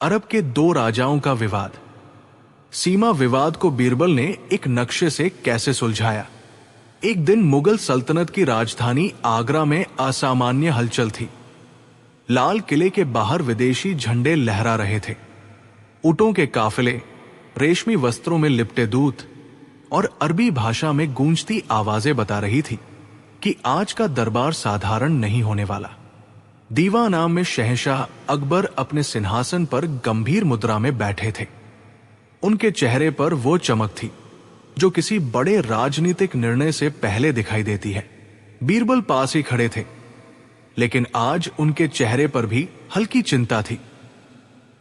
अरब के दो राजाओं का विवाद। सीमा विवाद को बीरबल ने एक नक्शे से कैसे सुलझाया। एक दिन मुगल सल्तनत की राजधानी आगरा में असामान्य हलचल थी। लाल किले के बाहर विदेशी झंडे लहरा रहे थे। ऊंटों के काफिले, रेशमी वस्त्रों में लिपटे दूत और अरबी भाषा में गूंजती आवाजें बता रही थी कि आज का दरबार साधारण नहीं होने वाला। दीवा नाम में शहंशाह अकबर अपने सिंहासन पर गंभीर मुद्रा में बैठे थे। उनके चेहरे पर वो चमक थी जो किसी बड़े राजनीतिक निर्णय से पहले दिखाई देती है। बीरबल पास ही खड़े थे, लेकिन आज उनके चेहरे पर भी हल्की चिंता थी।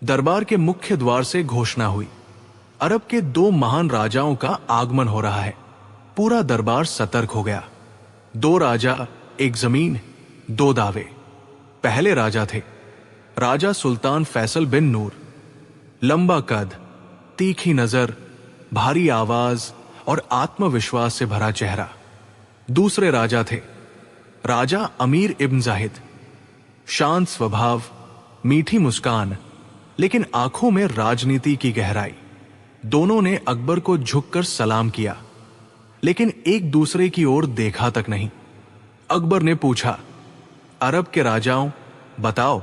दरबार के मुख्य द्वार से घोषणा हुई, अरब के दो महान राजाओं का आगमन हो रहा है। पूरा दरबार सतर्क हो गया। दो राजा, एक जमीन, दो दावे। पहले राजा थे राजा सुल्तान फैसल बिन नूर। लंबा कद, तीखी नजर, भारी आवाज और आत्मविश्वास से भरा चेहरा। दूसरे राजा थे राजा अमीर इब्न जाहिद। शांत स्वभाव, मीठी मुस्कान, लेकिन आंखों में राजनीति की गहराई। दोनों ने अकबर को झुककर सलाम किया, लेकिन एक दूसरे की ओर देखा तक नहीं। अकबर ने पूछा, अरब के राजाओं, बताओ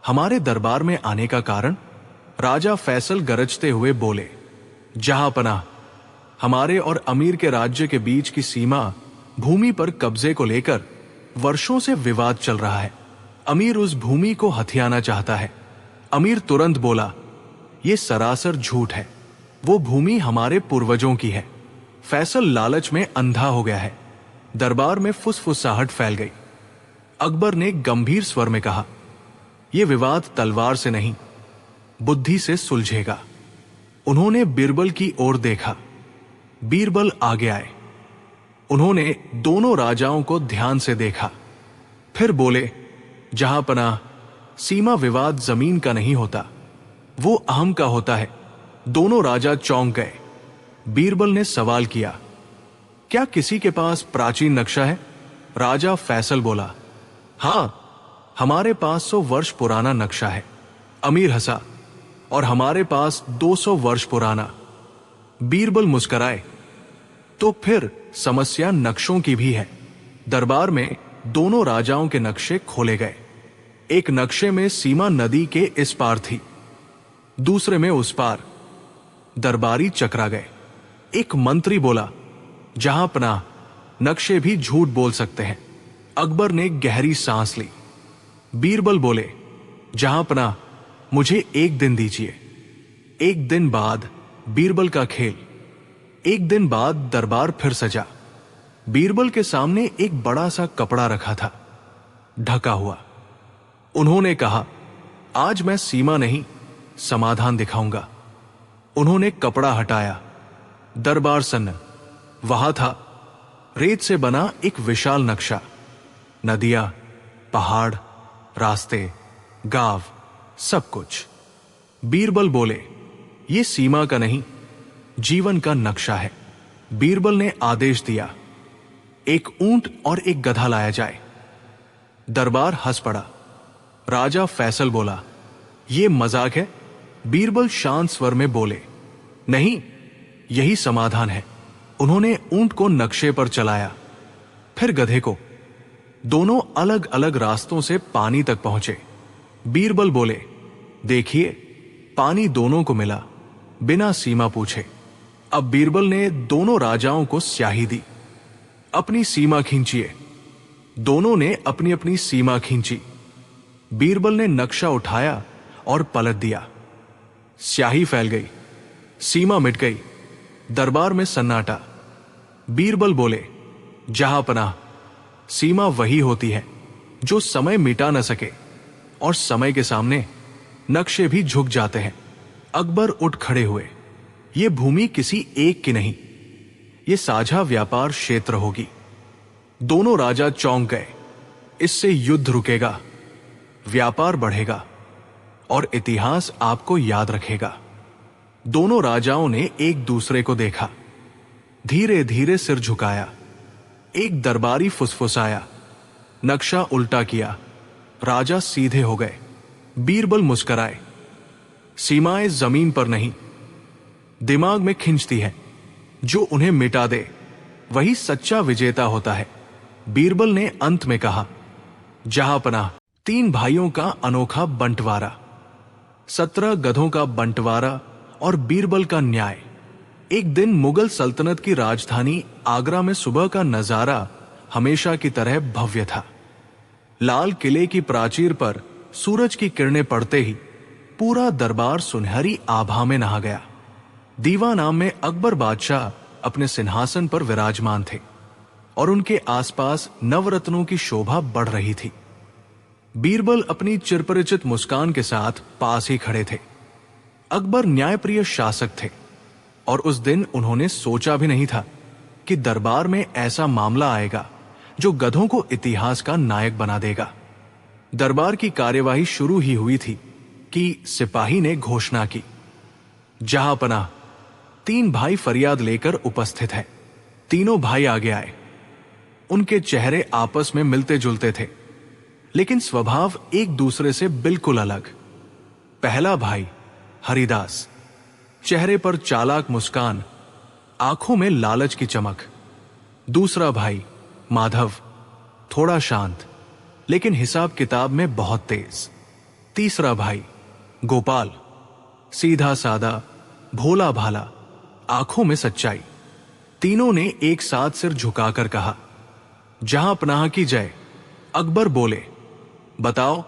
हमारे दरबार में आने का कारण। राजा फैसल गरजते हुए बोले, जहां पनाह, हमारे और अमीर के राज्य के बीच की सीमा भूमि पर कब्जे को लेकर वर्षों से विवाद चल रहा है। अमीर उस भूमि को हथियाना चाहता है। अमीर तुरंत बोला, यह सरासर झूठ है, वो भूमि हमारे पूर्वजों की है। फैसल लालच में अंधा हो गया है। दरबार में फुसफुसाहट फैल गई। अकबर ने गंभीर स्वर में कहा, यह विवाद तलवार से नहीं, बुद्धि से सुलझेगा। उन्होंने बीरबल की ओर देखा। बीरबल आगे आए। उन्होंने दोनों राजाओं को ध्यान से देखा, फिर बोले, जहां पनाह, सीमा विवाद जमीन का नहीं होता, वो अहम का होता है। दोनों राजा चौंक गए। बीरबल ने सवाल किया, क्या किसी के पास प्राचीन नक्शा है? राजा फैसल बोला, हां, हमारे पास 100 वर्ष पुराना नक्शा है। अमीर हंसा, और हमारे पास 200 वर्ष पुराना। बीरबल मुस्कुराए, तो फिर समस्या नक्शों की भी है। दरबार में दोनों राजाओं के नक्शे खोले गए। एक नक्शे में सीमा नदी के इस पार थी, दूसरे में उस पार। दरबारी चकरा गए। एक मंत्री बोला, जहां पनाह, नक्शे भी झूठ बोल सकते हैं। अकबर ने गहरी सांस ली। बीरबल बोले, जहां पनाह, मुझे एक दिन दीजिए। एक दिन बाद बीरबल का खेल। एक दिन बाद दरबार फिर सजा। बीरबल के सामने एक बड़ा सा कपड़ा रखा था, ढका हुआ। उन्होंने कहा, आज मैं सीमा नहीं, समाधान दिखाऊंगा। उन्होंने कपड़ा हटाया। दरबार सन्न। वहां था रेत से बना एक विशाल नक्शा। नदियां, पहाड़, रास्ते, गांव, सब कुछ। बीरबल बोले, यह सीमा का नहीं, जीवन का नक्शा है। बीरबल ने आदेश दिया, एक ऊंट और एक गधा लाया जाए। दरबार हंस पड़ा। राजा फैसल बोला, यह मजाक है? बीरबल शांत स्वर में बोले, नहीं, यही समाधान है। उन्होंने ऊंट को नक्शे पर चलाया, फिर गधे को। दोनों अलग अलग रास्तों से पानी तक पहुंचे। बीरबल बोले, देखिए, पानी दोनों को मिला, बिना सीमा पूछे। अब बीरबल ने दोनों राजाओं को स्याही दी, अपनी सीमा खींचिए। दोनों ने अपनी अपनी सीमा खींची। बीरबल ने नक्शा उठाया और पलट दिया। स्याही फैल गई, सीमा मिट गई। दरबार में सन्नाटा। बीरबल बोले, जहां पनाह, सीमा वही होती है जो समय मिटा न सके, और समय के सामने नक्शे भी झुक जाते हैं। अकबर उठ खड़े हुए। यह भूमि किसी एक की नहीं, यह साझा व्यापार क्षेत्र होगी। दोनों राजा चौंक गए। इससे युद्ध रुकेगा, व्यापार बढ़ेगा, और इतिहास आपको याद रखेगा। दोनों राजाओं ने एक दूसरे को देखा, धीरे धीरे सिर झुकाया। एक दरबारी फुसफुसाया, नक्शा उल्टा किया। राजा सीधे हो गए। बीरबल मुस्कुराए, सीमाएं जमीन पर नहीं, दिमाग में खिंचती हैं। जो उन्हें मिटा दे वही सच्चा विजेता होता है। बीरबल ने अंत में कहा, जहांपनाह, 3 भाइयों का अनोखा बंटवारा, 17 गधों का बंटवारा और बीरबल का न्याय। एक दिन मुगल सल्तनत की राजधानी आगरा में सुबह का नजारा हमेशा की तरह भव्य था। लाल किले की प्राचीर पर सूरज की किरणें पड़ते ही पूरा दरबार सुनहरी आभा में नहा गया। दीवा नाम में अकबर बादशाह अपने सिंहासन पर विराजमान थे और उनके आसपास नवरत्नों की शोभा बढ़ रही थी। बीरबल अपनी चिरपरिचित मुस्कान के साथ पास ही खड़े थे। अकबर न्यायप्रिय शासक थे और उस दिन उन्होंने सोचा भी नहीं था कि दरबार में ऐसा मामला आएगा जो गधों को इतिहास का नायक बना देगा। दरबार की कार्यवाही शुरू ही हुई थी कि सिपाही ने घोषणा की, जहांपनाह, 3 भाई फरियाद लेकर उपस्थित हैं। तीनों भाई आगे आए। उनके चेहरे आपस में मिलते जुलते थे, लेकिन स्वभाव एक दूसरे से बिल्कुल अलग। पहला भाई हरिदास, चेहरे पर चालाक मुस्कान, आंखों में लालच की चमक। दूसरा भाई माधव, थोड़ा शांत लेकिन हिसाब किताब में बहुत तेज। तीसरा भाई गोपाल, सीधा सादा, भोला भाला, आंखों में सच्चाई। तीनों ने एक साथ सिर झुकाकर कहा, जहांपनाह की जय। अकबर बोले, बताओ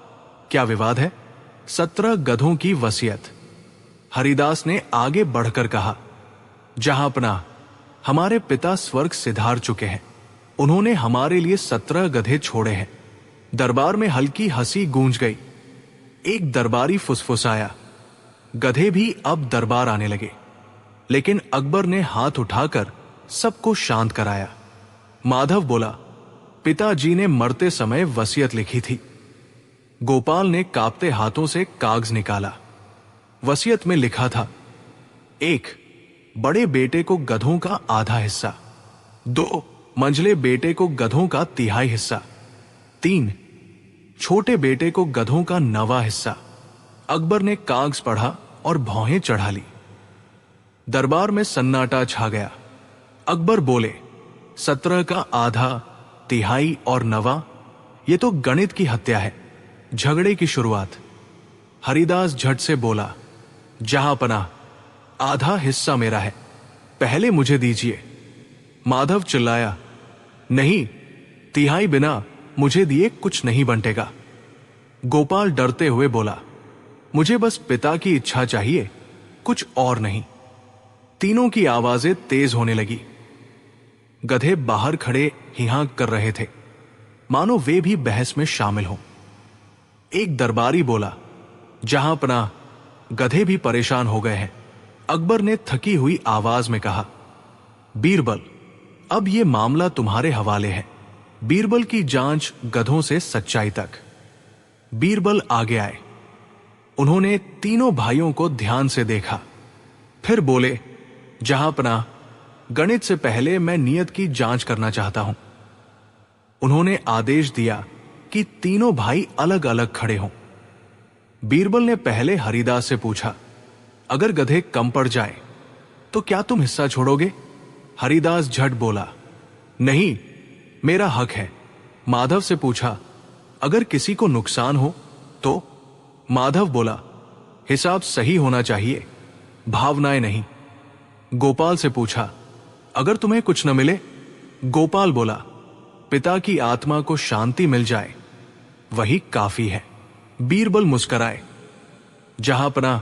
क्या विवाद है? 17 गधों की वसीयत। हरिदास ने आगे बढ़कर कहा, जहांपनाह, हमारे पिता स्वर्ग सिधार चुके हैं। उन्होंने हमारे लिए 17 गधे छोड़े हैं। दरबार में हल्की हंसी गूंज गई। एक दरबारी फुसफुसाया, गधे भी अब दरबार आने लगे। लेकिन अकबर ने हाथ उठाकर सबको शांत कराया। माधव बोला, पिताजी ने मरते समय वसीयत लिखी थी। गोपाल ने कांपते हाथों से कागज निकाला। वसीयत में लिखा था, 1, बड़े बेटे को गधों का आधा हिस्सा। 2, मंझले बेटे को गधों का 1/3 हिस्सा। 3, छोटे बेटे को गधों का 9वां हिस्सा। अकबर ने कागज पढ़ा और भौहें चढ़ा ली। दरबार में सन्नाटा छा गया। अकबर बोले, 17 का आधा, 1/3 और 9वां, ये तो गणित की हत्या है, झगड़े की शुरुआत। हरिदास झट से बोला, जहांपनाह, आधा हिस्सा मेरा है, पहले मुझे दीजिए। माधव चिल्लाया, नहीं, 1/3 बिना मुझे दिए कुछ नहीं बंटेगा। गोपाल डरते हुए बोला, मुझे बस पिता की इच्छा चाहिए, कुछ और नहीं। तीनों की आवाजें तेज होने लगी। गधे बाहर खड़े हिहाँक कर रहे थे, मानो वे भी बहस में शामिल हों। एक दरबारी बोला, जहांपनाह, गधे भी परेशान हो गए हैं। अकबर ने थकी हुई आवाज में कहा, बीरबल, अब यह मामला तुम्हारे हवाले है। बीरबल की जांच गधों से सच्चाई तक। बीरबल आगे आए। उन्होंने तीनों भाइयों को ध्यान से देखा, फिर बोले, जहांपनाह, गणित से पहले मैं नियत की जांच करना चाहता हूं। उन्होंने आदेश दिया कि तीनों भाई अलग अलग खड़े हों। बीरबल ने पहले हरिदास से पूछा, अगर गधे कम पड़ जाए तो क्या तुम हिस्सा छोड़ोगे? हरिदास झट बोला, नहीं, मेरा हक है। माधव से पूछा, अगर किसी को नुकसान हो तो? माधव बोला, हिसाब सही होना चाहिए, भावनाएं नहीं। गोपाल से पूछा, अगर तुम्हें कुछ न मिले? गोपाल बोला, पिता की आत्मा को शांति मिल जाए, वही काफी है। बीरबल मुस्कराए, जहांपनाह,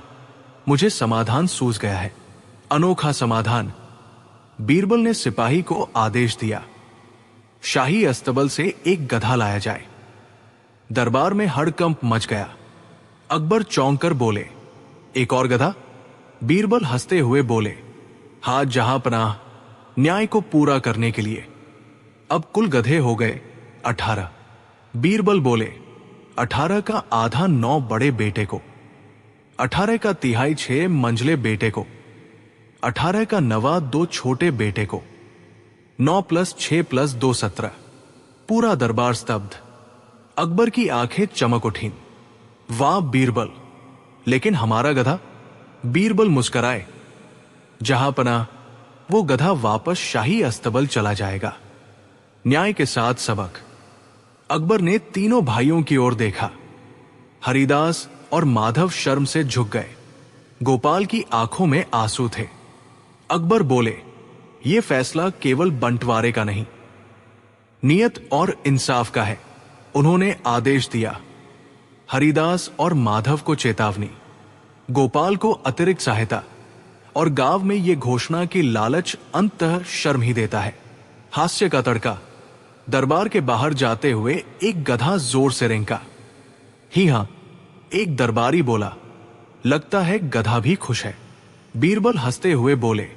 मुझे समाधान सूझ गया है, अनोखा समाधान। बीरबल ने सिपाही को आदेश दिया, शाही अस्तबल से एक गधा लाया जाए। दरबार में हड़कंप मच गया। अकबर चौंक कर बोले, एक और गधा? बीरबल हंसते हुए बोले, हां जहांपनाह, न्याय को पूरा करने के लिए। अब कुल गधे हो गए 18। बीरबल बोले, 18 का आधा 9 बड़े बेटे को, 18 का 1/3 6 मंझले बेटे को, 18 का 9वां 2 छोटे बेटे को। 9 + 6 + 2 17। पूरा दरबार स्तब्ध। अकबर की आंखें चमक उठीं। वाह बीरबल, लेकिन हमारा गधा? बीरबल मुस्कराए। जहां पना, वो गधा वापस शाही अस्तबल चला जाएगा। न्याय के साथ सबक। अकबर ने तीनों भाइयों की ओर देखा। हरिदास और माधव शर्म से झुक गए। गोपाल की आंखों में आंसू थे। अकबर बोले, यह फैसला केवल बंटवारे का नहीं, नियत और इंसाफ का है। उन्होंने आदेश दिया। हरिदास और माधव को चेतावनी, गोपाल को अतिरिक्त सहायता, और गांव में यह घोषणा कि लालच अंततः शर्म ही देता है। हास्य का तड़का। दरबार के बाहर जाते हुए एक गधा जोर से रेंका। ही हां, एक दरबारी बोला, लगता है गधा भी खुश है। बीरबल हंसते हुए बोले,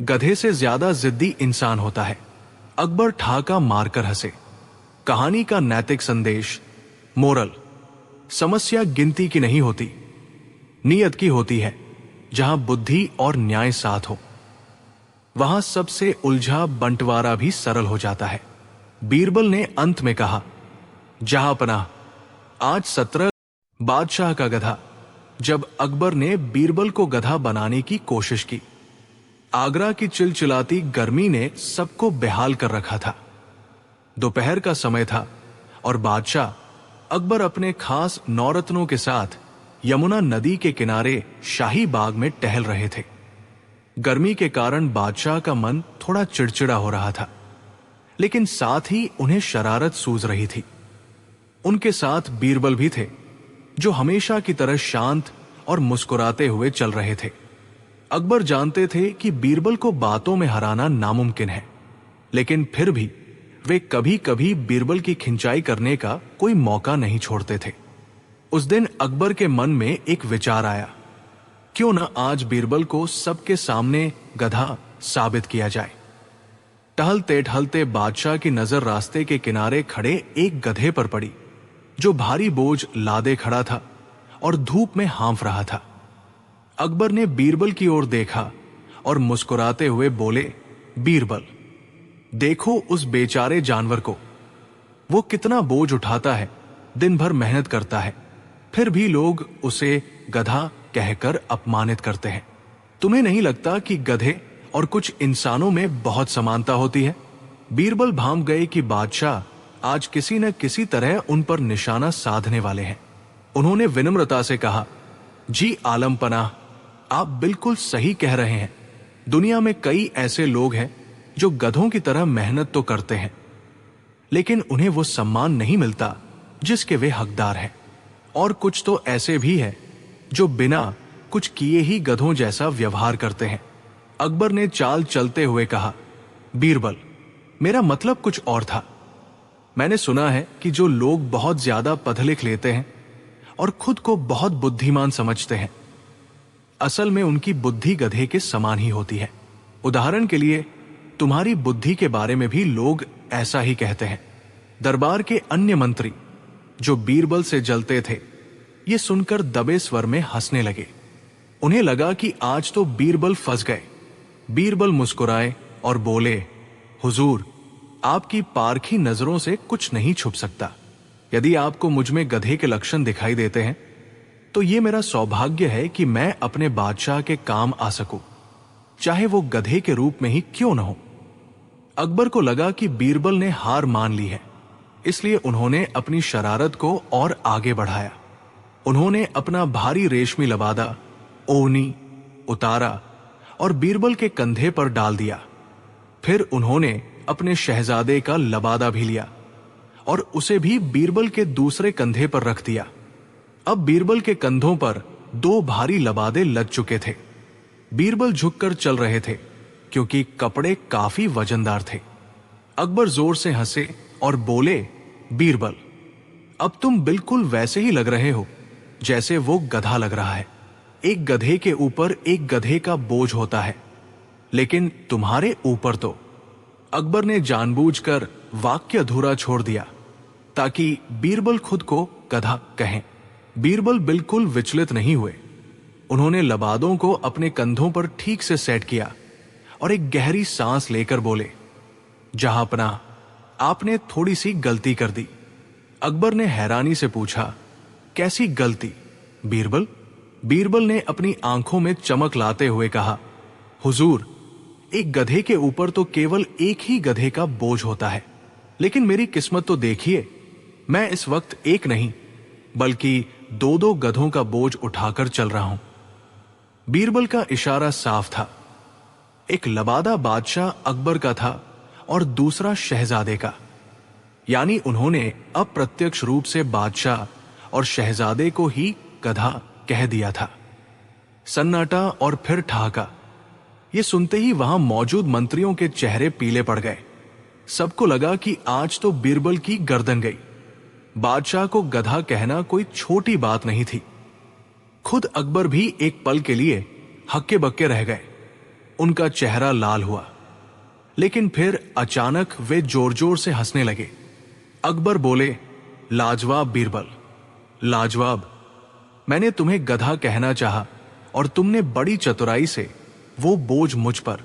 गधे से ज्यादा जिद्दी इंसान होता है। अकबर ठाका मारकर हंसे। कहानी का नैतिक संदेश, मोरल, समस्या गिनती की नहीं होती, नियत की होती है। जहां बुद्धि और न्याय साथ हो, वहां सबसे उलझा बंटवारा भी सरल हो जाता है। बीरबल ने अंत में कहा, जहां पनाह, आज 17 बादशाह का गधा। जब अकबर ने बीरबल को गधा बनाने की कोशिश की, आगरा की चिलचिलाती गर्मी ने सबको बेहाल कर रखा था। दोपहर का समय था और बादशाह अकबर अपने खास नौरत्नों के साथ यमुना नदी के किनारे शाही बाग में टहल रहे थे। गर्मी के कारण बादशाह का मन थोड़ा चिड़चिड़ा हो रहा था, लेकिन साथ ही उन्हें शरारत सूझ रही थी। उनके साथ बीरबल भी थे, जो हमेशा की तरह शांत और मुस्कुराते हुए चल रहे थे। अकबर जानते थे कि बीरबल को बातों में हराना नामुमकिन है, लेकिन फिर भी वे कभी कभी बीरबल की खिंचाई करने का कोई मौका नहीं छोड़ते थे। उस दिन अकबर के मन में एक विचार आया, क्यों न आज बीरबल को सबके सामने गधा साबित किया जाए। टहलते टहलते बादशाह की नजर रास्ते के किनारे खड़े एक गधे पर पड़ी, जो भारी बोझ लादे खड़ा था और धूप में हाँफ रहा था। अकबर ने बीरबल की ओर देखा और मुस्कुराते हुए बोले, बीरबल, देखो उस बेचारे जानवर को। वो कितना बोझ उठाता है, दिन भर मेहनत करता है, फिर भी लोग उसे गधा कहकर अपमानित करते हैं। तुम्हें नहीं लगता कि गधे और कुछ इंसानों में बहुत समानता होती है? बीरबल भांप गए कि बादशाह आज किसी न किसी तरह उन पर निशाना साधने वाले हैं। उन्होंने विनम्रता से कहा, जी आलम पनाह, आप बिल्कुल सही कह रहे हैं। दुनिया में कई ऐसे लोग हैं जो गधों की तरह मेहनत तो करते हैं, लेकिन उन्हें वो सम्मान नहीं मिलता जिसके वे हकदार हैं। और कुछ तो ऐसे भी हैं जो बिना कुछ किए ही गधों जैसा व्यवहार करते हैं। अकबर ने चाल चलते हुए कहा, बीरबल, मेरा मतलब कुछ और था। मैंने सुना है कि जो लोग बहुत ज्यादा पढ़ लिख लेते हैं और खुद को बहुत बुद्धिमान समझते हैं, असल में उनकी बुद्धि गधे के समान ही होती है। उदाहरण के लिए, तुम्हारी बुद्धि के बारे में भी लोग ऐसा ही कहते हैं। दरबार के अन्य मंत्री, जो बीरबल से जलते थे, ये सुनकर दबे स्वर में हंसने लगे। उन्हें लगा कि आज तो बीरबल फंस गए। बीरबल मुस्कुराए और बोले, हुजूर, आपकी पारखी नजरों से कुछ नहीं छुप सकता। यदि आपको मुझ में गधे के लक्षण दिखाई देते हैं, तो ये मेरा सौभाग्य है कि मैं अपने बादशाह के काम आ सकूं, चाहे वो गधे के रूप में ही क्यों न हो। अकबर को लगा कि बीरबल ने हार मान ली है, इसलिए उन्होंने अपनी शरारत को और आगे बढ़ाया। उन्होंने अपना भारी रेशमी लबादा, ओढ़नी उतारा और बीरबल के कंधे पर डाल दिया। फिर उन्होंने अपने शहजादे का लबादा भी लिया और उसे भी बीरबल के दूसरे कंधे पर रख दिया। अब बीरबल के कंधों पर 2 भारी लबादे लद चुके थे। बीरबल झुककर चल रहे थे क्योंकि कपड़े काफी वजनदार थे। अकबर जोर से हंसे और बोले, बीरबल, अब तुम बिल्कुल वैसे ही लग रहे हो जैसे वो गधा लग रहा है। एक गधे के ऊपर एक गधे का बोझ होता है, लेकिन तुम्हारे ऊपर तो। अकबर ने जानबूझकर वाक्य अधूरा छोड़ दिया ताकि बीरबल खुद को गधा कहें। बीरबल बिल्कुल विचलित नहीं हुए। उन्होंने लबादों को अपने कंधों पर ठीक से सेट किया और एक गहरी सांस लेकर बोले, जहांपनाह, आपने थोड़ी सी गलती कर दी। अकबर ने हैरानी से पूछा, कैसी गलती बीरबल? बीरबल ने अपनी आंखों में चमक लाते हुए कहा, हुजूर, एक गधे के ऊपर तो केवल एक ही गधे का बोझ होता है, लेकिन मेरी किस्मत तो देखिए, मैं इस वक्त एक नहीं बल्कि दो दो गधों का बोझ उठाकर चल रहा हूं। बीरबल का इशारा साफ था। एक लबादा बादशाह अकबर का था और दूसरा शहजादे का, यानी उन्होंने अप्रत्यक्ष रूप से बादशाह और शहजादे को ही गधा कह दिया था। सन्नाटा और फिर ठहाका। ये सुनते ही वहां मौजूद मंत्रियों के चेहरे पीले पड़ गए। सबको लगा कि आज तो बीरबल की गर्दन गई। बादशाह को गधा कहना कोई छोटी बात नहीं थी। खुद अकबर भी एक पल के लिए हक्के बक्के रह गए। उनका चेहरा लाल हुआ, लेकिन फिर अचानक वे जोर जोर से हंसने लगे। अकबर बोले, लाजवाब बीरबल, लाजवाब। मैंने तुम्हें गधा कहना चाहा और तुमने बड़ी चतुराई से वो बोझ मुझ पर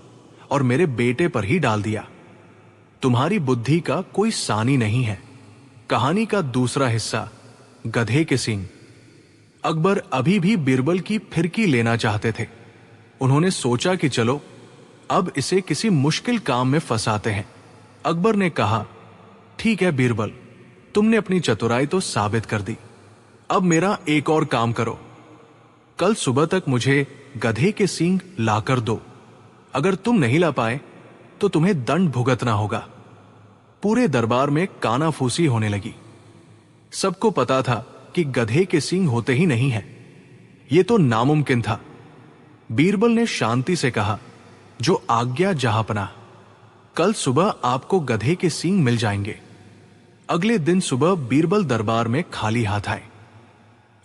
और मेरे बेटे पर ही डाल दिया। तुम्हारी बुद्धि का कोई सानी नहीं है। कहानी का दूसरा हिस्सा, गधे के सींग। अकबर अभी भी बीरबल की फिरकी लेना चाहते थे। उन्होंने सोचा कि चलो अब इसे किसी मुश्किल काम में फंसाते हैं। अकबर ने कहा, ठीक है बीरबल, तुमने अपनी चतुराई तो साबित कर दी। अब मेरा एक और काम करो। कल सुबह तक मुझे गधे के सींग लाकर दो। अगर तुम नहीं ला पाए तो तुम्हें दंड भुगतना होगा। पूरे दरबार में कानाफूसी होने लगी। सबको पता था कि गधे के सींग होते ही नहीं है। यह तो नामुमकिन था। बीरबल ने शांति से कहा, जो आज्ञा जहांपनाह, कल सुबह आपको गधे के सींग मिल जाएंगे। अगले दिन सुबह बीरबल दरबार में खाली हाथ आए।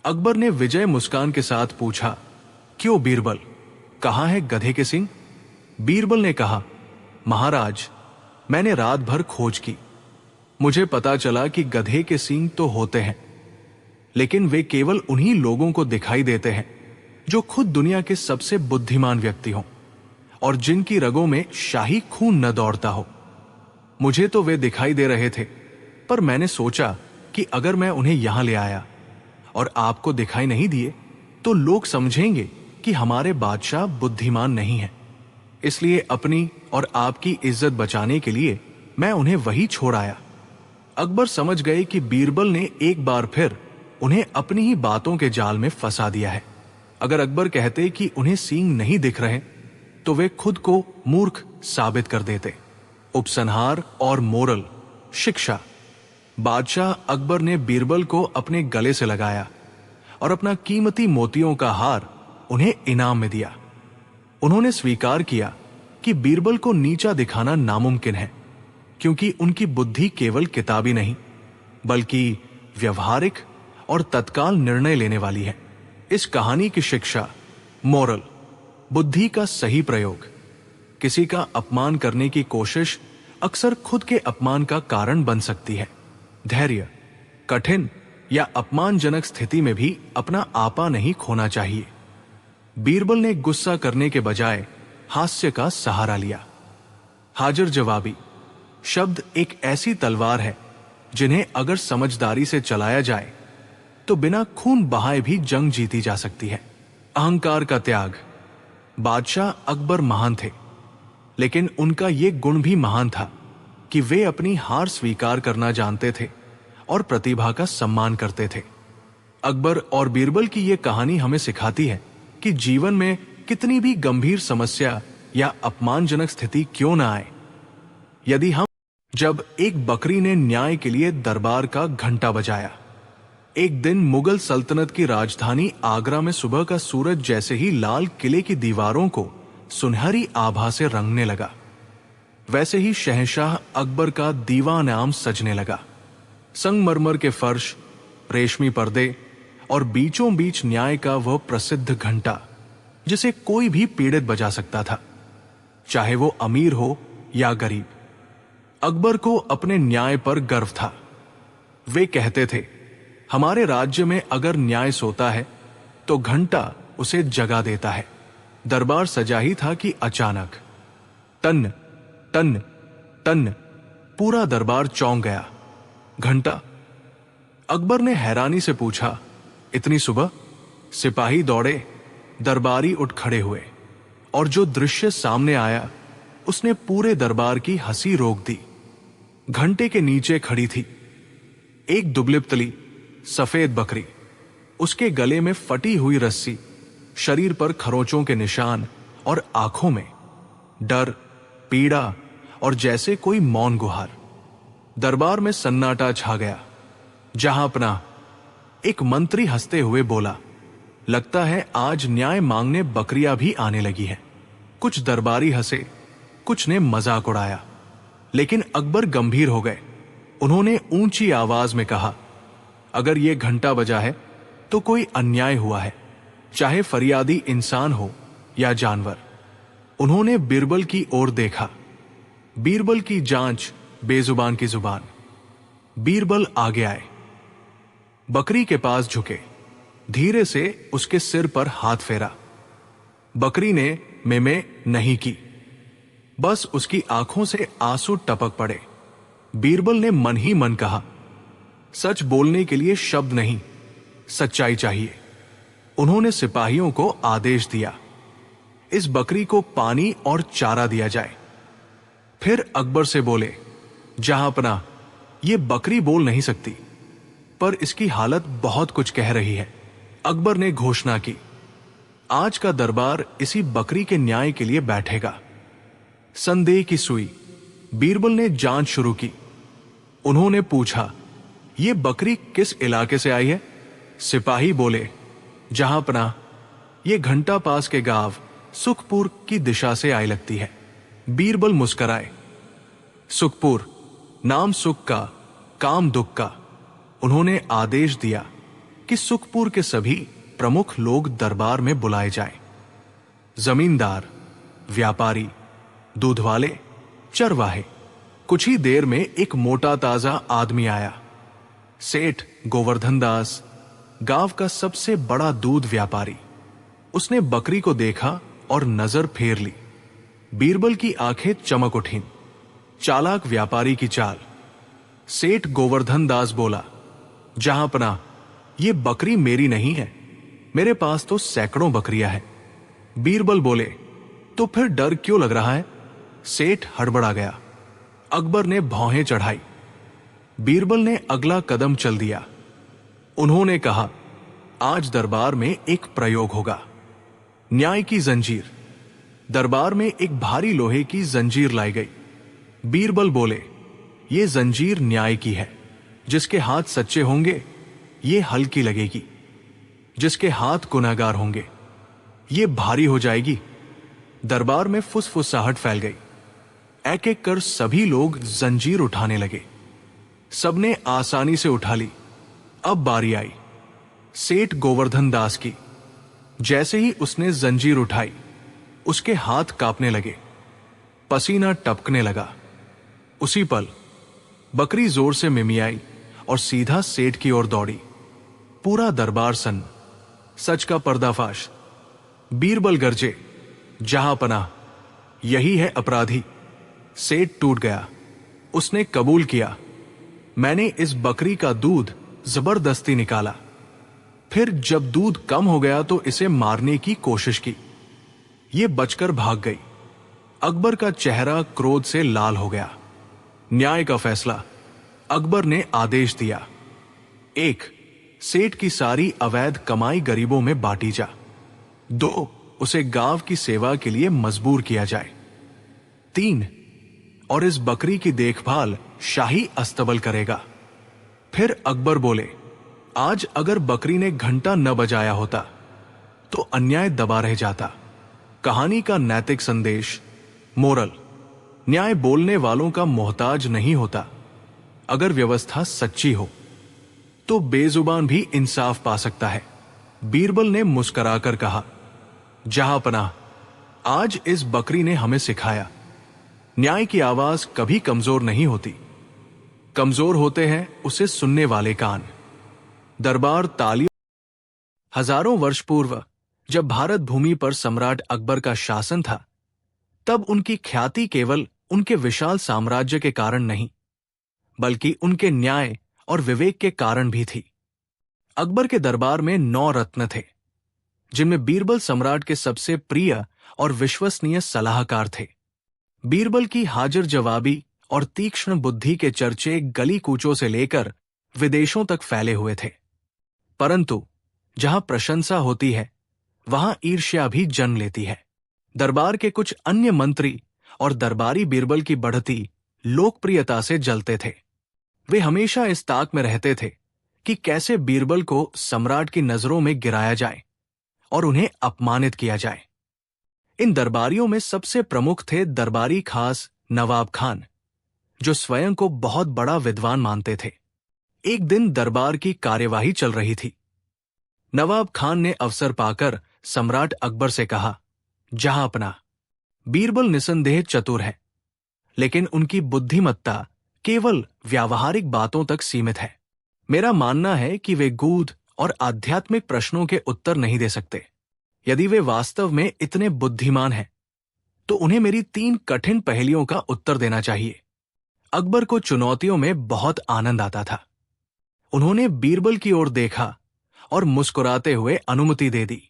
अकबर ने विजय मुस्कान के साथ पूछा, क्यों बीरबल, कहां है गधे के सींग? बीरबल ने कहा, महाराज, मैंने रात भर खोज की। मुझे पता चला कि गधे के सींग तो होते हैं, लेकिन वे केवल उन्हीं लोगों को दिखाई देते हैं जो खुद दुनिया के सबसे बुद्धिमान व्यक्ति हों और जिनकी रगों में शाही खून न दौड़ता हो। मुझे तो वे दिखाई दे रहे थे, पर मैंने सोचा कि अगर मैं उन्हें यहां ले आया और आपको दिखाई नहीं दिए तो लोग समझेंगे कि हमारे बादशाह बुद्धिमान नहीं है। इसलिए अपनी और आपकी इज्जत बचाने के लिए मैं उन्हें वही छोड़ आया। अकबर समझ गए कि बीरबल ने एक बार फिर उन्हें अपनी ही बातों के जाल में फंसा दिया है। अगर अकबर कहते कि उन्हें सींग नहीं दिख रहे तो वे खुद को मूर्ख साबित कर देते। उपसंहार और मोरल शिक्षा। बादशाह अकबर ने बीरबल को अपने गले से लगाया और अपना कीमती मोतियों का हार उन्हें इनाम में दिया। उन्होंने स्वीकार किया कि बीरबल को नीचा दिखाना नामुमकिन है, क्योंकि उनकी बुद्धि केवल किताबी नहीं बल्कि व्यवहारिक और तत्काल निर्णय लेने वाली है। इस कहानी की शिक्षा, मोरल, बुद्धि का सही प्रयोग। किसी का अपमान करने की कोशिश अक्सर खुद के अपमान का कारण बन सकती है। धैर्य, कठिन या अपमानजनक स्थिति में भी अपना आपा नहीं खोना चाहिए। बीरबल ने गुस्सा करने के बजाय हास्य का सहारा लिया। हाजिर जवाबी शब्द एक ऐसी तलवार है जिन्हें अगर समझदारी से चलाया जाए तो बिना खून बहाए भी जंग जीती जा सकती है। अहंकार का त्याग। बादशाह अकबर महान थे, लेकिन उनका यह गुण भी महान था कि वे अपनी हार स्वीकार करना जानते थे और प्रतिभा का सम्मान करते थे। अकबर और बीरबल की यह कहानी हमें सिखाती है कि जीवन में कितनी भी गंभीर समस्या या अपमानजनक स्थिति क्यों न आए, यदि हम जब एक बकरी ने न्याय के लिए दरबार का घंटा बजाया। एक दिन मुगल सल्तनत की राजधानी आगरा में सुबह का सूरज जैसे ही लाल किले की दीवारों को सुनहरी आभा से रंगने लगा, वैसे ही शहंशाह अकबर का दीवान-ए-आम सजने लगा। संगमरमर के फर्श, रेशमी पर्दे और बीचों बीच न्याय का वह प्रसिद्ध घंटा जिसे कोई भी पीड़ित बजा सकता था, चाहे वो अमीर हो या गरीब। अकबर को अपने न्याय पर गर्व था। वे कहते थे, हमारे राज्य में अगर न्याय सोता है तो घंटा उसे जगा देता है। दरबार सजा ही था कि अचानक टन टन टन पूरा दरबार चौंक गया। घंटा। अकबर ने हैरानी से पूछा, इतनी सुबह? सिपाही दौड़े, दरबारी उठ खड़े हुए, और जो दृश्य सामने आया उसने पूरे दरबार की हंसी रोक दी। घंटे के नीचे खड़ी थी एक दुबली-पतली सफेद बकरी। उसके गले में फटी हुई रस्सी, शरीर पर खरोंचों के निशान और आंखों में डर, पीड़ा और जैसे कोई मौन गुहार। दरबार में सन्नाटा छा गया। जहां अपना एक मंत्री हंसते हुए बोला, लगता है आज न्याय मांगने बकरियां भी आने लगी है। कुछ दरबारी हंसे, कुछ ने मजाक उड़ाया, लेकिन अकबर गंभीर हो गए। उन्होंने ऊंची आवाज में कहा, अगर यह घंटा बजा है तो कोई अन्याय हुआ है, चाहे फरियादी इंसान हो या जानवर। उन्होंने बीरबल की ओर देखा। बीरबल की जांच बेजुबान की जुबान। बीरबल आगे आए, बकरी के पास झुके, धीरे से उसके सिर पर हाथ फेरा। बकरी ने में नहीं की, बस उसकी आंखों से आंसू टपक पड़े। बीरबल ने मन ही मन कहा, सच बोलने के लिए शब्द नहीं, सच्चाई चाहिए। उन्होंने सिपाहियों को आदेश दिया, इस बकरी को पानी और चारा दिया जाए। फिर अकबर से बोले, जहांपना, ये बकरी बोल नहीं सकती, पर इसकी हालत बहुत कुछ कह रही है। अकबर ने घोषणा की, आज का दरबार इसी बकरी के न्याय के लिए बैठेगा। संदेह की सुई। बीरबल ने जांच शुरू की। उन्होंने पूछा, यह बकरी किस इलाके से आई है? सिपाही बोले, जहांपना, यह घंटा पास के गांव सुखपुर की दिशा से आई लगती है। बीरबल मुस्कराए। सुखपुर, नाम सुख का, काम दुख का। उन्होंने आदेश दिया कि सुखपुर के सभी प्रमुख लोग दरबार में बुलाए जाएं। जमींदार, व्यापारी, दूध वाले, चरवाहे। कुछ ही देर में एक मोटा ताजा आदमी आया। सेठ गोवर्धन दास, गांव का सबसे बड़ा दूध व्यापारी। उसने बकरी को देखा और नजर फेर ली। बीरबल की आंखें चमक उठीं। चालाक व्यापारी की चाल। सेठ गोवर्धन दास बोला, जहांपना, ये बकरी मेरी नहीं है, मेरे पास तो सैकड़ों बकरियां हैं। बीरबल बोले, तो फिर डर क्यों लग रहा है? सेठ हड़बड़ा गया। अकबर ने भौहें चढ़ाई। बीरबल ने अगला कदम चल दिया। उन्होंने कहा, आज दरबार में एक प्रयोग होगा, न्याय की जंजीर। दरबार में एक भारी लोहे की जंजीर लाई गई। बीरबल बोले, ये जंजीर न्याय की है। जिसके हाथ सच्चे होंगे ये हल्की लगेगी, जिसके हाथ गुनहगार होंगे ये भारी हो जाएगी। दरबार में फुसफुसाहट फैल गई। एक एक कर सभी लोग जंजीर उठाने लगे। सबने आसानी से उठा ली। अब बारी आई सेठ गोवर्धन दास की। जैसे ही उसने जंजीर उठाई, उसके हाथ कांपने लगे, पसीना टपकने लगा। उसी पल बकरी जोर से मिमियाई और सीधा सेठ की ओर दौड़ी। पूरा दरबार सन्न। सच का पर्दाफाश। बीरबल गरजे, जहांपना, यही है अपराधी। सेठ टूट गया। उसने कबूल किया, मैंने इस बकरी का दूध जबरदस्ती निकाला। फिर जब दूध कम हो गया तो इसे मारने की कोशिश की। यह बचकर भाग गई। अकबर का चेहरा क्रोध से लाल हो गया। न्याय का फैसला। अकबर ने आदेश दिया, 1. सेठ की सारी अवैध कमाई गरीबों में बांटी जा। 2. उसे गांव की सेवा के लिए मजबूर किया जाए। 3. और इस बकरी की देखभाल शाही अस्तबल करेगा। फिर अकबर बोले, आज अगर बकरी ने घंटा न बजाया होता तो अन्याय दबा रह जाता। कहानी का नैतिक संदेश, मोरल, न्याय बोलने वालों का मोहताज नहीं होता। अगर व्यवस्था सच्ची हो तो बेजुबान भी इंसाफ पा सकता है। बीरबल ने मुस्कुराकर कहा, जहांपनाह, आज इस बकरी ने हमें सिखाया, न्याय की आवाज कभी कमजोर नहीं होती। कमजोर होते हैं उसे सुनने वाले कान। दरबार ताली। हजारों वर्ष पूर्व जब भारत भूमि पर सम्राट अकबर का शासन था, तब उनकी ख्याति केवल उनके विशाल साम्राज्य के कारण नहीं, बल्कि उनके न्याय और विवेक के कारण भी थी। अकबर के दरबार में 9 रत्न थे, जिनमें बीरबल सम्राट के सबसे प्रिय और विश्वसनीय सलाहकार थे। बीरबल की हाजिर जवाबी और तीक्ष्ण बुद्धि के चर्चे गली कूचों से लेकर विदेशों तक फैले हुए थे। परंतु जहां प्रशंसा होती है, वहां ईर्ष्या भी जन्म लेती है। दरबार के कुछ अन्य मंत्री और दरबारी बीरबल की बढ़ती लोकप्रियता से जलते थे। वे हमेशा इस ताक में रहते थे कि कैसे बीरबल को सम्राट की नजरों में गिराया जाए और उन्हें अपमानित किया जाए। इन दरबारियों में सबसे प्रमुख थे दरबारी खास नवाब खान, जो स्वयं को बहुत बड़ा विद्वान मानते थे। एक दिन दरबार की कार्यवाही चल रही थी। नवाब खान ने अवसर पाकर सम्राट अकबर से कहा, जहांपना, बीरबल निसंदेह चतुर है, लेकिन उनकी बुद्धिमत्ता केवल व्यावहारिक बातों तक सीमित है। मेरा मानना है कि वे गूढ़ और आध्यात्मिक प्रश्नों के उत्तर नहीं दे सकते। यदि वे वास्तव में इतने बुद्धिमान हैं, तो उन्हें मेरी 3 कठिन पहेलियों का उत्तर देना चाहिए। अकबर को चुनौतियों में बहुत आनंद आता था। उन्होंने बीरबल की ओर देखा और मुस्कुराते हुए अनुमति दे दी।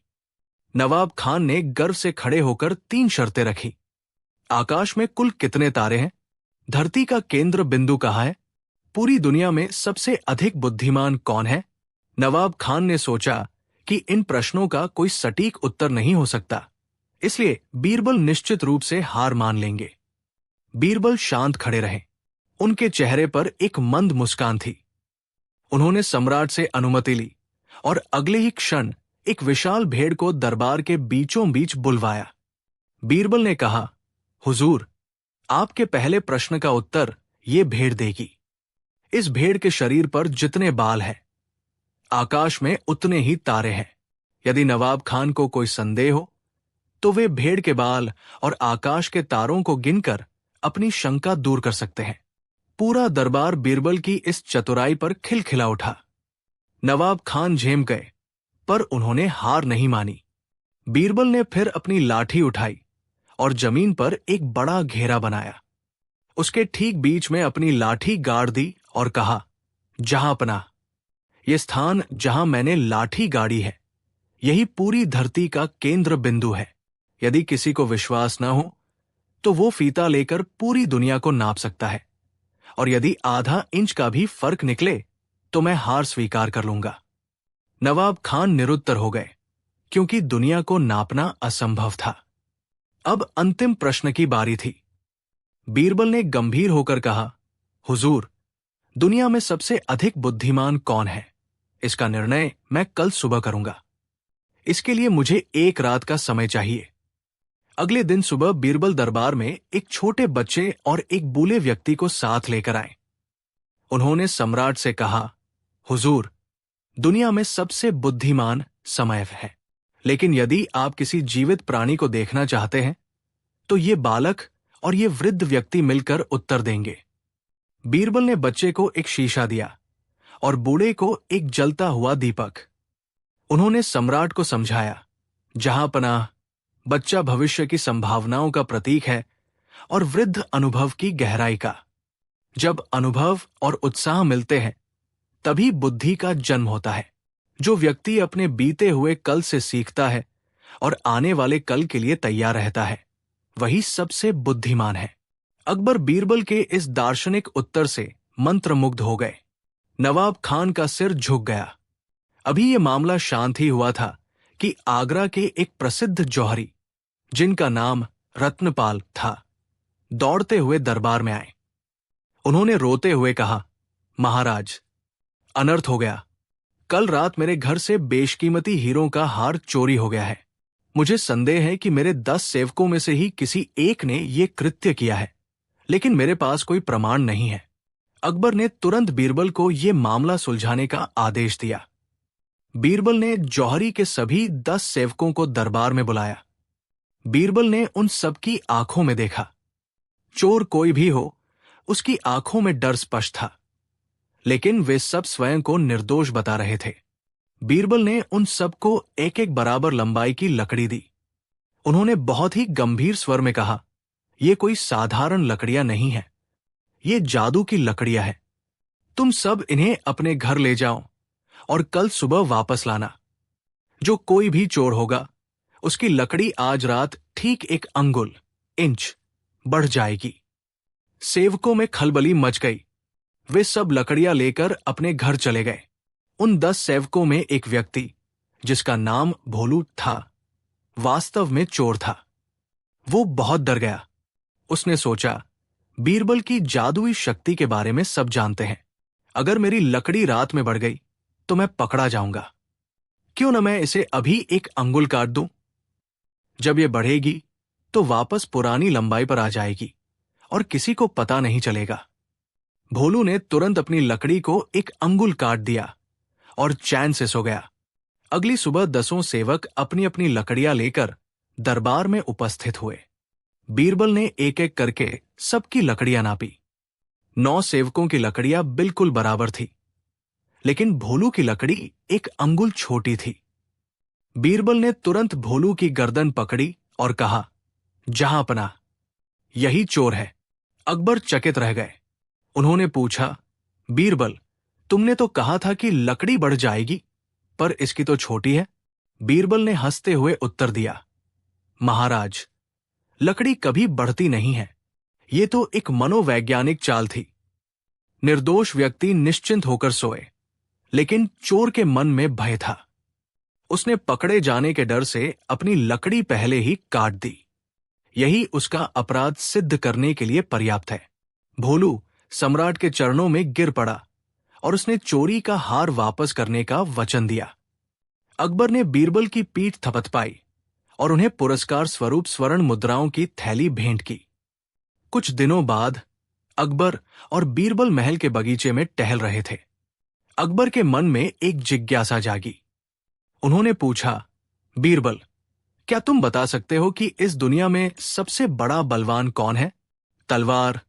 नवाब खान ने गर्व से खड़े होकर 3 शर्तें रखी। आकाश में कुल कितने तारे हैं? धरती का केंद्र बिंदु कहाँ है? पूरी दुनिया में सबसे अधिक बुद्धिमान कौन है? नवाब खान ने सोचा कि इन प्रश्नों का कोई सटीक उत्तर नहीं हो सकता, इसलिए बीरबल निश्चित रूप से हार मान लेंगे। बीरबल शांत खड़े रहे। उनके चेहरे पर एक मंद मुस्कान थी। उन्होंने सम्राट से अनुमति ली और अगले ही क्षण एक विशाल भेड़ को दरबार के बीचों बीच बुलवाया। बीरबल ने कहा, हुजूर, आपके पहले प्रश्न का उत्तर ये भेड़ देगी। इस भेड़ के शरीर पर जितने बाल हैं, आकाश में उतने ही तारे हैं। यदि नवाब खान को कोई संदेह हो, तो वे भेड़ के बाल और आकाश के तारों को गिनकर अपनी शंका दूर कर सकते हैं। पूरा दरबार बीरबल की इस चतुराई पर खिलखिला उठा। नवाब खान झेम गए, पर उन्होंने हार नहीं मानी। बीरबल ने फिर अपनी लाठी उठाई और जमीन पर एक बड़ा घेरा बनाया। उसके ठीक बीच में अपनी लाठी गाड़ दी और कहा, जहांपना, ये स्थान जहां मैंने लाठी गाड़ी है, यही पूरी धरती का केंद्र बिंदु है। यदि किसी को विश्वास न हो, तो वो फीता लेकर पूरी दुनिया को नाप सकता है, और यदि आधा इंच का भी फर्क निकले, तो मैं हार स्वीकार कर लूंगा। नवाब खान निरुत्तर हो गए, क्योंकि दुनिया को नापना असंभव था। अब अंतिम प्रश्न की बारी थी। बीरबल ने गंभीर होकर कहा, हुजूर, दुनिया में सबसे अधिक बुद्धिमान कौन है, इसका निर्णय मैं कल सुबह करूंगा। इसके लिए मुझे 1 रात का समय चाहिए। अगले दिन सुबह बीरबल दरबार में एक छोटे बच्चे और एक बूढ़े व्यक्ति को साथ लेकर आए। उन्होंने सम्राट से कहा, हुजूर, दुनिया में सबसे बुद्धिमान समय है, लेकिन यदि आप किसी जीवित प्राणी को देखना चाहते हैं, तो ये बालक और ये वृद्ध व्यक्ति मिलकर उत्तर देंगे। बीरबल ने बच्चे को एक शीशा दिया और बूढ़े को एक जलता हुआ दीपक। उन्होंने सम्राट को समझाया, जहांपनाह, बच्चा भविष्य की संभावनाओं का प्रतीक है और वृद्ध अनुभव की गहराई का। जब अनुभव और उत्साह मिलते हैं, तभी बुद्धि का जन्म होता है। जो व्यक्ति अपने बीते हुए कल से सीखता है और आने वाले कल के लिए तैयार रहता है, वही सबसे बुद्धिमान है। अकबर बीरबल के इस दार्शनिक उत्तर से मंत्रमुग्ध हो गए। नवाब खान का सिर झुक गया। अभी यह मामला शांत ही हुआ था कि आगरा के एक प्रसिद्ध जौहरी, जिनका नाम रत्नपाल था, दौड़ते हुए दरबार में आए। उन्होंने रोते हुए कहा, महाराज, अनर्थ हो गया। कल रात मेरे घर से बेशकीमती हीरों का हार चोरी हो गया है। मुझे संदेह है कि मेरे 10 सेवकों में से ही किसी एक ने यह कृत्य किया है, लेकिन मेरे पास कोई प्रमाण नहीं है। अकबर ने तुरंत बीरबल को यह मामला सुलझाने का आदेश दिया। बीरबल ने जौहरी के सभी 10 सेवकों को दरबार में बुलाया। बीरबल ने उन सबकी आंखों में देखा। चोर कोई भी हो, उसकी आंखों में डर स्पष्ट था, लेकिन वे सब स्वयं को निर्दोष बता रहे थे। बीरबल ने उन सबको एक एक बराबर लंबाई की लकड़ी दी। उन्होंने बहुत ही गंभीर स्वर में कहा, ये कोई साधारण लकड़ियां नहीं है, ये जादू की लकड़ियां हैं। तुम सब इन्हें अपने घर ले जाओ और कल सुबह वापस लाना। जो कोई भी चोर होगा उसकी लकड़ी आज रात ठीक 1 अंगुल बढ़ जाएगी। सेवकों में खलबली मच गई। वे सब लकड़ियां लेकर अपने घर चले गए। उन 10 सेवकों में एक व्यक्ति, जिसका नाम भोलू था, वास्तव में चोर था। वो बहुत डर गया। उसने सोचा, बीरबल की जादुई शक्ति के बारे में सब जानते हैं। अगर मेरी लकड़ी रात में बढ़ गई तो मैं पकड़ा जाऊंगा। क्यों न मैं इसे अभी 1 अंगुल काट दूं? जब ये बढ़ेगी तो वापस पुरानी लंबाई पर आ जाएगी और किसी को पता नहीं चलेगा। भोलू ने तुरंत अपनी लकड़ी को 1 अंगुल काट दिया और चैन से सो गया। अगली सुबह 10 सेवक अपनी अपनी लकड़ियां लेकर दरबार में उपस्थित हुए। बीरबल ने एक एक करके सबकी लकड़ियां नापी। 9 सेवकों की लकड़ियां बिल्कुल बराबर थी, लेकिन भोलू की लकड़ी 1 अंगुल छोटी थी। बीरबल ने तुरंत भोलू की गर्दन पकड़ी और कहा, जहांपना, यही चोर है। अकबर चकित रह गए। उन्होंने पूछा, बीरबल, तुमने तो कहा था कि लकड़ी बढ़ जाएगी, पर इसकी तो छोटी है। बीरबल ने हंसते हुए उत्तर दिया, महाराज, लकड़ी कभी बढ़ती नहीं है। ये तो एक मनोवैज्ञानिक चाल थी। निर्दोष व्यक्ति निश्चिंत होकर सोए, लेकिन चोर के मन में भय था। उसने पकड़े जाने के डर से अपनी लकड़ी पहले ही काट दी। यही उसका अपराध सिद्ध करने के लिए पर्याप्त है। भोलू सम्राट के चरणों में गिर पड़ा और उसने चोरी का हार वापस करने का वचन दिया। अकबर ने बीरबल की पीठ थपथपाई और उन्हें पुरस्कार स्वरूप स्वर्ण मुद्राओं की थैली भेंट की। कुछ दिनों बाद अकबर और बीरबल महल के बगीचे में टहल रहे थे। अकबर के मन में एक जिज्ञासा जागी। उन्होंने पूछा, बीरबल, क्या तुम बता सकते हो कि इस दुनिया में सबसे बड़ा बलवान कौन है? तलवार,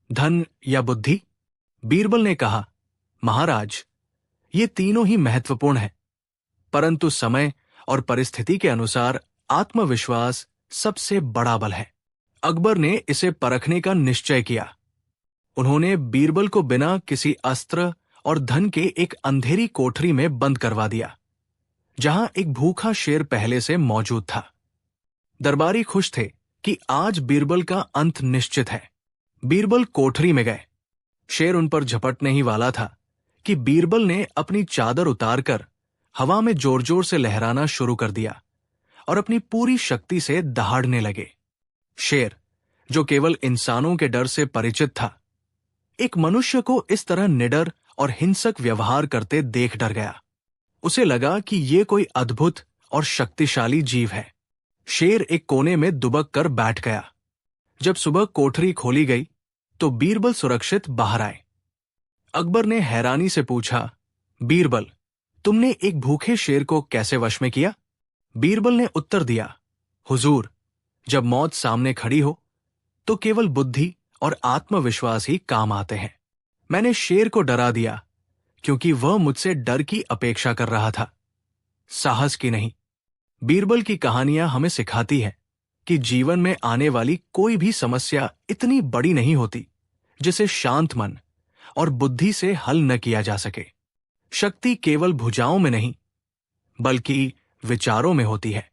धन या बुद्धि? बीरबल ने कहा, महाराज, ये तीनों ही महत्वपूर्ण हैं, परंतु समय और परिस्थिति के अनुसार आत्मविश्वास सबसे बड़ा बल है। अकबर ने इसे परखने का निश्चय किया। उन्होंने बीरबल को बिना किसी अस्त्र और धन के एक अंधेरी कोठरी में बंद करवा दिया, जहां एक भूखा शेर पहले से मौजूद था। दरबारी खुश थे कि आज बीरबल का अंत निश्चित है। बीरबल कोठरी में गए। शेर उन पर झपटने ही वाला था कि बीरबल ने अपनी चादर उतारकर हवा में जोर जोर से लहराना शुरू कर दिया और अपनी पूरी शक्ति से दहाड़ने लगे। शेर, जो केवल इंसानों के डर से परिचित था, एक मनुष्य को इस तरह निडर और हिंसक व्यवहार करते देख डर गया। उसे लगा कि ये कोई अद्भुत और शक्तिशाली जीव है। शेर एक कोने में दुबक कर बैठ गया। जब सुबह कोठरी खोली गई तो बीरबल सुरक्षित बाहर आए। अकबर ने हैरानी से पूछा, बीरबल, तुमने एक भूखे शेर को कैसे वश में किया? बीरबल ने उत्तर दिया, हुजूर, जब मौत सामने खड़ी हो तो केवल बुद्धि और आत्मविश्वास ही काम आते हैं। मैंने शेर को डरा दिया क्योंकि वह मुझसे डर की अपेक्षा कर रहा था, साहस की नहीं। बीरबल की कहानियां हमें सिखाती हैं कि जीवन में आने वाली कोई भी समस्या इतनी बड़ी नहीं होती जिसे शांत मन और बुद्धि से हल न किया जा सके। शक्ति केवल भुजाओं में नहीं, बल्कि विचारों में होती है।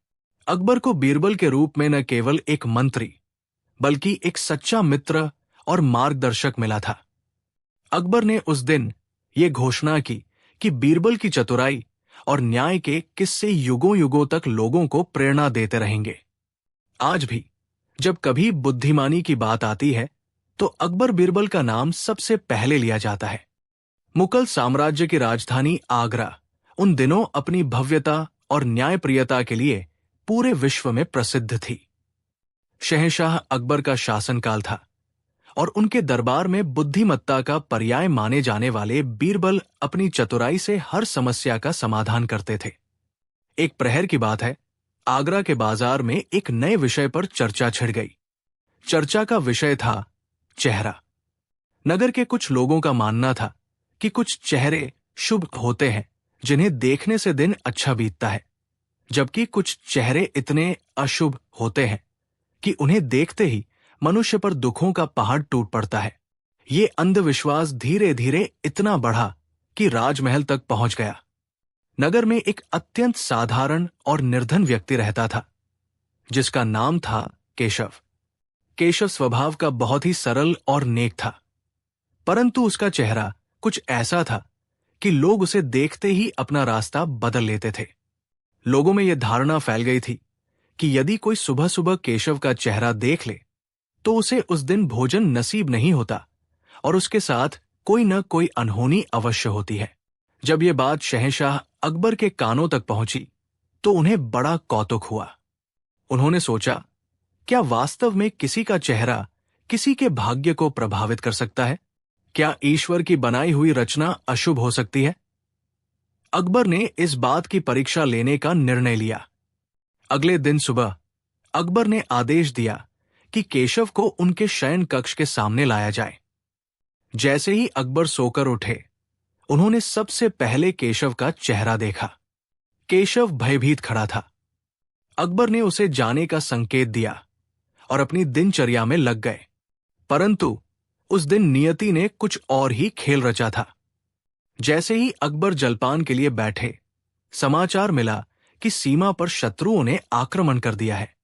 अकबर को बीरबल के रूप में न केवल एक मंत्री, बल्कि एक सच्चा मित्र और मार्गदर्शक मिला था। अकबर ने उस दिन ये घोषणा की कि बीरबल की चतुराई और न्याय के किस्से युगों युगों तक लोगों को प्रेरणा देते रहेंगे। आज भी जब कभी बुद्धिमानी की बात आती है तो अकबर बीरबल का नाम सबसे पहले लिया जाता है। मुगल साम्राज्य की राजधानी आगरा उन दिनों अपनी भव्यता और न्यायप्रियता के लिए पूरे विश्व में प्रसिद्ध थी। शहंशाह अकबर का शासनकाल था और उनके दरबार में बुद्धिमत्ता का पर्याय माने जाने वाले बीरबल अपनी चतुराई से हर समस्या का समाधान करते थे। एक प्रहर की बात है, आगरा के बाजार में एक नए विषय पर चर्चा छिड़ गई। चर्चा का विषय था चेहरा। नगर के कुछ लोगों का मानना था कि कुछ चेहरे शुभ होते हैं जिन्हें देखने से दिन अच्छा बीतता है, जबकि कुछ चेहरे इतने अशुभ होते हैं कि उन्हें देखते ही मनुष्य पर दुखों का पहाड़ टूट पड़ता है। ये अंधविश्वास धीरे धीरे इतना बढ़ा कि राजमहल तक पहुंच गया। नगर में एक अत्यंत साधारण और निर्धन व्यक्ति रहता था, जिसका नाम था केशव। केशव स्वभाव का बहुत ही सरल और नेक था, परंतु उसका चेहरा कुछ ऐसा था कि लोग उसे देखते ही अपना रास्ता बदल लेते थे। लोगों में यह धारणा फैल गई थी कि यदि कोई सुबह सुबह केशव का चेहरा देख ले तो उसे उस दिन भोजन नसीब नहीं होता और उसके साथ कोई न कोई अनहोनी अवश्य होती है। जब यह बात शहंशाह अकबर के कानों तक पहुंची तो उन्हें बड़ा कौतुक हुआ। उन्होंने सोचा, क्या वास्तव में किसी का चेहरा किसी के भाग्य को प्रभावित कर सकता है? क्या ईश्वर की बनाई हुई रचना अशुभ हो सकती है? अकबर ने इस बात की परीक्षा लेने का निर्णय लिया। अगले दिन सुबह अकबर ने आदेश दिया कि केशव को उनके शयन कक्ष के सामने लाया जाए। जैसे ही अकबर सोकर उठे, उन्होंने सबसे पहले केशव का चेहरा देखा। केशव भयभीत खड़ा था। अकबर ने उसे जाने का संकेत दिया और अपनी दिनचर्या में लग गए, परंतु उस दिन नियति ने कुछ और ही खेल रचा था। जैसे ही अकबर जलपान के लिए बैठे, समाचार मिला कि सीमा पर शत्रुओं ने आक्रमण कर दिया है।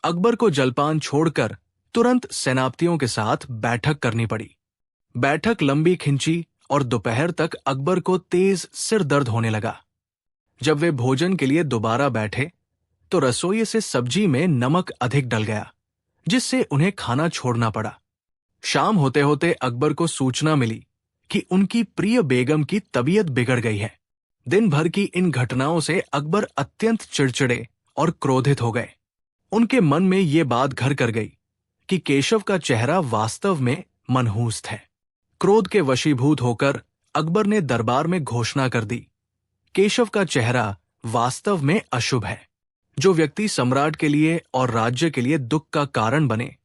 अकबर को जलपान छोड़कर तुरंत सेनापतियों के साथ बैठक करनी पड़ी। बैठक लंबी खिंची और दोपहर तक अकबर को तेज सिर दर्द होने लगा। जब वे भोजन के लिए दोबारा बैठे तो रसोई से सब्जी में नमक अधिक डल गया, जिससे उन्हें खाना छोड़ना पड़ा। शाम होते होते अकबर को सूचना मिली कि उनकी प्रिय बेगम की तबीयत बिगड़ गई है। दिन भर की इन घटनाओं से अकबर अत्यंत चिड़चिड़े और क्रोधित हो गए। उनके मन में ये बात घर कर गई कि केशव का चेहरा वास्तव में मनहूस है। क्रोध के वशीभूत होकर अकबर ने दरबार में घोषणा कर दी, केशव का चेहरा वास्तव में अशुभ है। जो व्यक्ति सम्राट के लिए और राज्य के लिए दुख का कारण बने,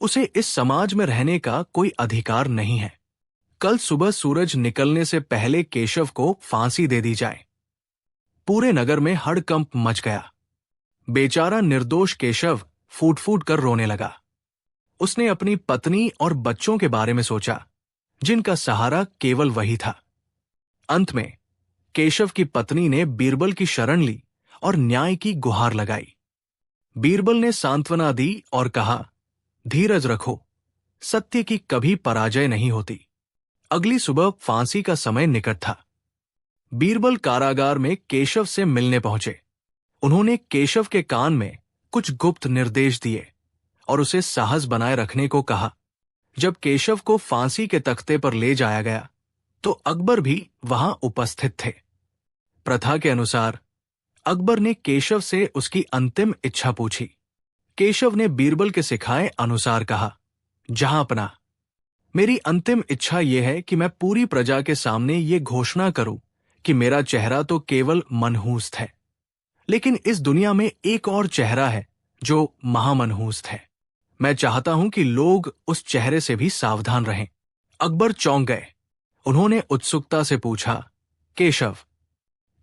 उसे इस समाज में रहने का कोई अधिकार नहीं है। कल सुबह सूरज निकलने से पहले केशव को फांसी दे दी जाए। पूरे नगर में हड़कंप मच गया। बेचारा निर्दोष केशव फूट फूट कर रोने लगा। उसने अपनी पत्नी और बच्चों के बारे में सोचा, जिनका सहारा केवल वही था। अंत में केशव की पत्नी ने बीरबल की शरण ली और न्याय की गुहार लगाई। बीरबल ने सांत्वना दी और कहा, धीरज रखो, सत्य की कभी पराजय नहीं होती। अगली सुबह फांसी का समय निकट था। बीरबल कारागार में केशव से मिलने पहुंचे। उन्होंने केशव के कान में कुछ गुप्त निर्देश दिए और उसे साहस बनाए रखने को कहा। जब केशव को फांसी के तख्ते पर ले जाया गया तो अकबर भी वहां उपस्थित थे। प्रथा के अनुसार अकबर ने केशव से उसकी अंतिम इच्छा पूछी। केशव ने बीरबल के सिखाए अनुसार कहा, जहांपना, मेरी अंतिम इच्छा यह है कि मैं पूरी प्रजा के सामने ये घोषणा करूं कि मेरा चेहरा तो केवल मनहूस है, लेकिन इस दुनिया में एक और चेहरा है जो महामनहूस है। मैं चाहता हूं कि लोग उस चेहरे से भी सावधान रहें। अकबर चौंक गए। उन्होंने उत्सुकता से पूछा, केशव,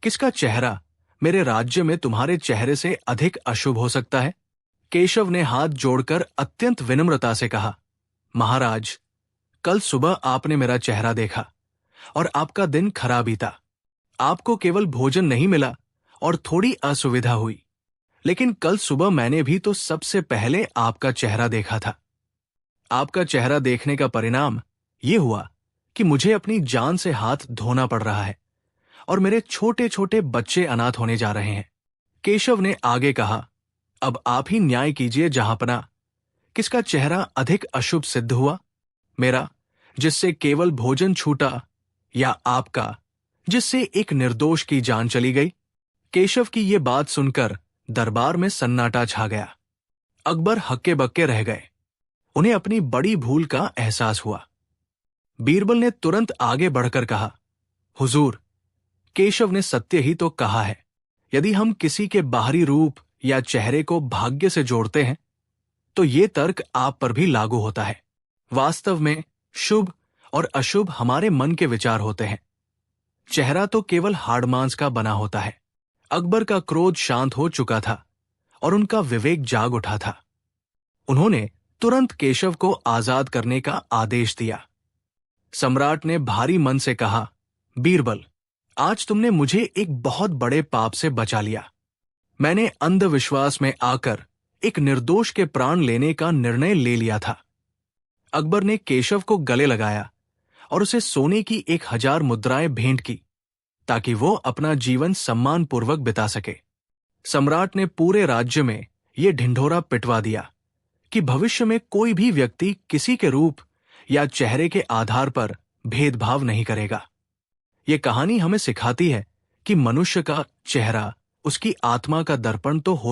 किसका चेहरा मेरे राज्य में तुम्हारे चेहरे से अधिक अशुभ हो सकता है? केशव ने हाथ जोड़कर अत्यंत विनम्रता से कहा, महाराज, कल सुबह आपने मेरा चेहरा देखा और आपका दिन खराब बीता। आपको केवल भोजन नहीं मिला और थोड़ी असुविधा हुई, लेकिन कल सुबह मैंने भी तो सबसे पहले आपका चेहरा देखा था। आपका चेहरा देखने का परिणाम ये हुआ कि मुझे अपनी जान से हाथ धोना पड़ रहा है और मेरे छोटे छोटे बच्चे अनाथ होने जा रहे हैं। केशव ने आगे कहा, अब आप ही न्याय कीजिए जहांपना, किसका चेहरा अधिक अशुभ सिद्ध हुआ, मेरा जिससे केवल भोजन छूटा, या आपका जिससे एक निर्दोष की जान चली गई? केशव की ये बात सुनकर दरबार में सन्नाटा छा गया। अकबर हक्के बक्के रह गए। उन्हें अपनी बड़ी भूल का एहसास हुआ। बीरबल ने तुरंत आगे बढ़कर कहा, हुजूर, केशव ने सत्य ही तो कहा है। यदि हम किसी के बाहरी रूप या चेहरे को भाग्य से जोड़ते हैं तो ये तर्क आप पर भी लागू होता है। वास्तव में शुभ और अशुभ हमारे मन के विचार होते हैं। चेहरा तो केवल हाड़ मांस का बना होता है। अकबर का क्रोध शांत हो चुका था और उनका विवेक जाग उठा था। उन्होंने तुरंत केशव को आजाद करने का आदेश दिया। सम्राट ने भारी मन से कहा, बीरबल, आज तुमने मुझे एक बहुत बड़े पाप से बचा लिया। मैंने अंधविश्वास में आकर एक निर्दोष के प्राण लेने का निर्णय ले लिया था। अकबर ने केशव को गले लगाया और उसे सोने की 1000 मुद्राएं भेंट की ताकि वो अपना जीवन सम्मानपूर्वक बिता सके। सम्राट ने पूरे राज्य में यह ढिंढोरा पिटवा दिया कि भविष्य में कोई भी व्यक्ति किसी के रूप या चेहरे के आधार पर भेदभाव नहीं करेगा। यह कहानी हमें सिखाती है कि मनुष्य का चेहरा उसकी आत्मा का दर्पण तो हो